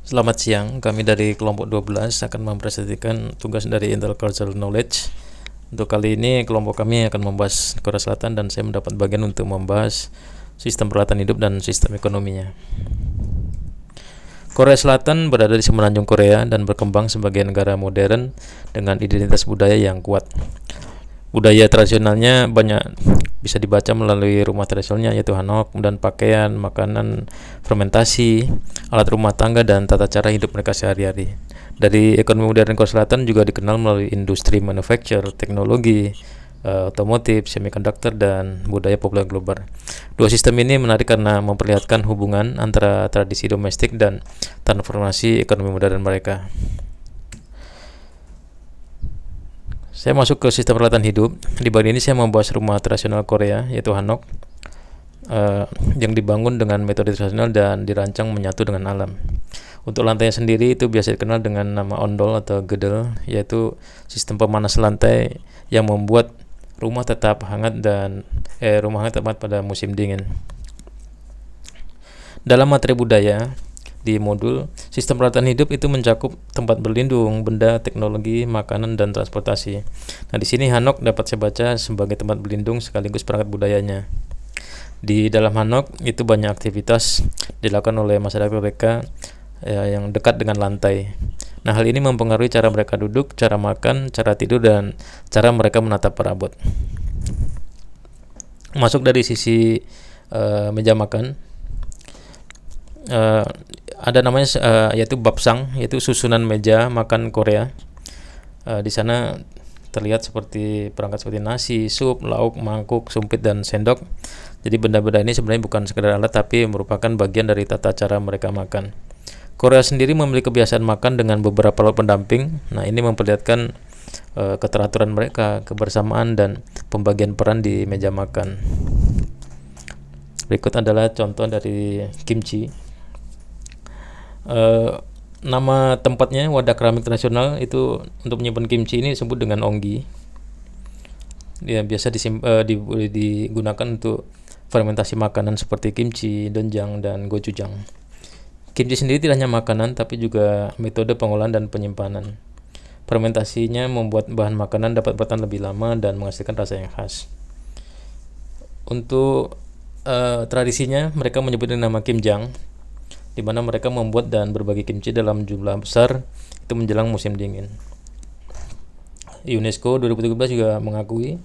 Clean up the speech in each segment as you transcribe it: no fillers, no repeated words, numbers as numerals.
Selamat siang, kami dari kelompok 12 akan mempresentasikan tugas dari Intel Cultural Knowledge. Untuk kali ini kelompok kami akan membahas Korea Selatan dan saya mendapat bagian untuk membahas sistem peralatan hidup dan sistem ekonominya. Korea Selatan berada di semenanjung Korea dan berkembang sebagai negara modern dengan identitas budaya yang kuat. Budaya tradisionalnya banyak bisa dibaca melalui rumah tradisionalnya yaitu hanok, dan pakaian, makanan, fermentasi, alat rumah tangga, dan tata cara hidup mereka sehari-hari. Dari ekonomi modern Korea Selatan juga dikenal melalui industri manufaktur, teknologi, otomotif, semiconductor, dan budaya populer global. Dua sistem ini menarik karena memperlihatkan hubungan antara tradisi domestik dan transformasi ekonomi modern mereka. Saya masuk ke sistem peralatan hidup. Di bagian ini saya membahas rumah tradisional Korea yaitu hanok, yang dibangun dengan metode tradisional dan dirancang menyatu dengan alam. Untuk lantainya sendiri itu biasa dikenal dengan nama ondol atau gedel, yaitu sistem pemanas lantai yang membuat rumah tetap hangat pada musim dingin. Dalam materi budaya di modul sistem peralatan hidup itu mencakup tempat berlindung, benda, teknologi, makanan, dan transportasi. Nah, di sini hanok dapat saya baca sebagai tempat berlindung sekaligus perangkat budayanya. Di dalam hanok itu banyak aktivitas dilakukan oleh masyarakat mereka yang dekat dengan lantai. Nah, hal ini mempengaruhi cara mereka duduk, cara makan, cara tidur, dan cara mereka menatap perabot. Masuk dari sisi meja makan, ada namanya yaitu babsang, yaitu susunan meja makan Korea. Di sana terlihat seperti perangkat seperti nasi, sup, lauk, mangkuk, sumpit, dan sendok. Jadi benda-benda ini sebenarnya bukan sekedar alat tapi merupakan bagian dari tata cara mereka makan. Korea sendiri memiliki kebiasaan makan dengan beberapa lauk pendamping. Nah, ini memperlihatkan keteraturan mereka, kebersamaan, dan pembagian peran di meja makan. Berikut adalah contoh dari kimchi. Nama tempatnya wadah keramik tradisional itu untuk menyimpan kimchi ini disebut dengan onggi. Dia biasa digunakan untuk fermentasi makanan seperti kimchi, doenjang, dan gochujang. Kimchi sendiri tidak hanya makanan tapi juga metode pengolahan dan penyimpanan. Fermentasinya membuat bahan makanan dapat bertahan lebih lama dan menghasilkan rasa yang khas. Untuk tradisinya mereka menyebutnya nama kimjang, di mana mereka membuat dan berbagi kimchi dalam jumlah besar itu menjelang musim dingin. UNESCO 2017 juga mengakui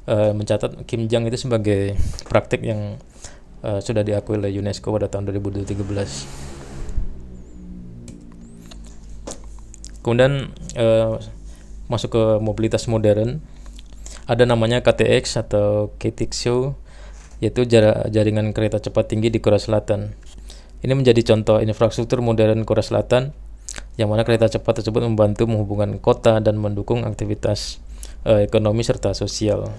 mencatat kimjang itu sebagai praktik yang sudah diakui oleh UNESCO pada tahun 2013. Kemudian masuk ke mobilitas modern, ada namanya KTX atau KTXO, yaitu jaringan kereta cepat tinggi di Korea Selatan. Ini menjadi contoh infrastruktur modern Korea Selatan, yang mana kereta cepat tersebut membantu menghubungkan kota dan mendukung aktivitas ekonomi serta sosial.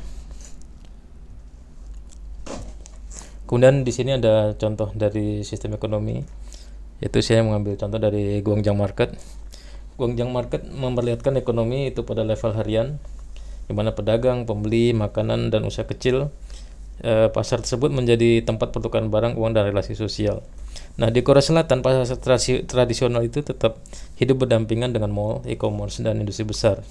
Kemudian di sini ada contoh dari sistem ekonomi, yaitu saya mengambil contoh dari Gwangjang Market. Gwangjang Market memperlihatkan ekonomi itu pada level harian, di mana pedagang, pembeli, makanan, dan usaha kecil. Pasar tersebut menjadi tempat pertukaran barang, uang, dan relasi sosial. Nah, di Korea Selatan pasar tradisional itu tetap hidup berdampingan dengan mall, e-commerce, dan industri besar.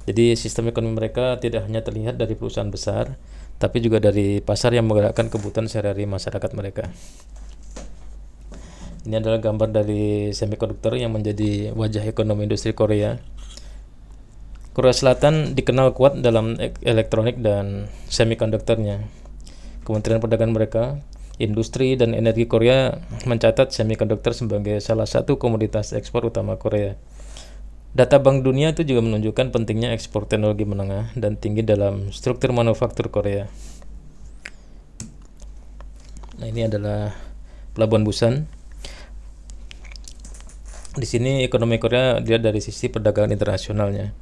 Jadi sistem ekonomi mereka tidak hanya terlihat dari perusahaan besar, tapi juga dari pasar yang menggerakkan kebutuhan sehari-hari masyarakat mereka. Ini adalah gambar dari semikonduktor yang menjadi wajah ekonomi industri Korea. Korea Selatan dikenal kuat dalam elektronik dan semikonduktornya. Kementerian Perdagangan mereka, Industri dan Energi Korea mencatat semikonduktor sebagai salah satu komoditas ekspor utama Korea. Data Bank Dunia itu juga menunjukkan pentingnya ekspor teknologi menengah dan tinggi dalam struktur manufaktur Korea. Nah, ini adalah Pelabuhan Busan. Di sini ekonomi Korea dilihat dari sisi perdagangan internasionalnya.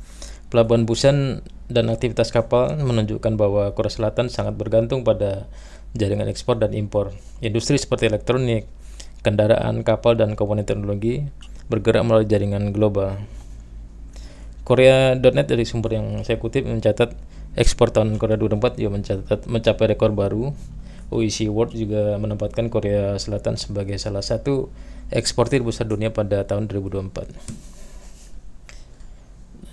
Pelabuhan Busan dan aktivitas kapal menunjukkan bahwa Korea Selatan sangat bergantung pada jaringan ekspor dan impor. Industri seperti elektronik, kendaraan, kapal, dan komponen teknologi bergerak melalui jaringan global. Korea.net dari sumber yang saya kutip mencatat ekspor tahun Korea 2024 juga mencapai rekor baru. OEC World juga menempatkan Korea Selatan sebagai salah satu eksportir besar dunia pada tahun 2024.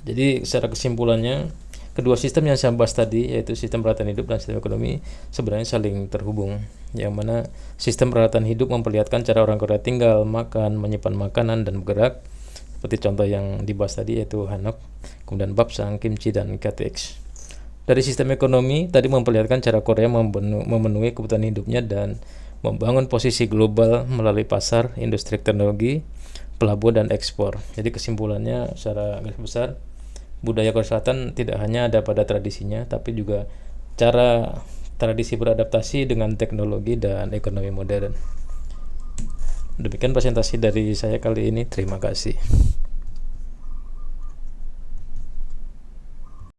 Jadi secara kesimpulannya, kedua sistem yang saya bahas tadi, yaitu sistem peralatan hidup dan sistem ekonomi, sebenarnya saling terhubung. Yang mana sistem peralatan hidup memperlihatkan cara orang Korea tinggal, makan, menyimpan makanan, dan bergerak. Seperti contoh yang dibahas tadi, yaitu hanok, kemudian bapsang, kimchi, dan KTX. Dari sistem ekonomi, tadi memperlihatkan cara Korea memenuhi kebutuhan hidupnya dan membangun posisi global melalui pasar, industri teknologi, pelabuhan, dan ekspor. Jadi kesimpulannya secara garis besar, budaya Korea Selatan tidak hanya ada pada tradisinya, tapi juga cara tradisi beradaptasi dengan teknologi dan ekonomi modern. Demikian presentasi dari saya kali ini. Terima kasih.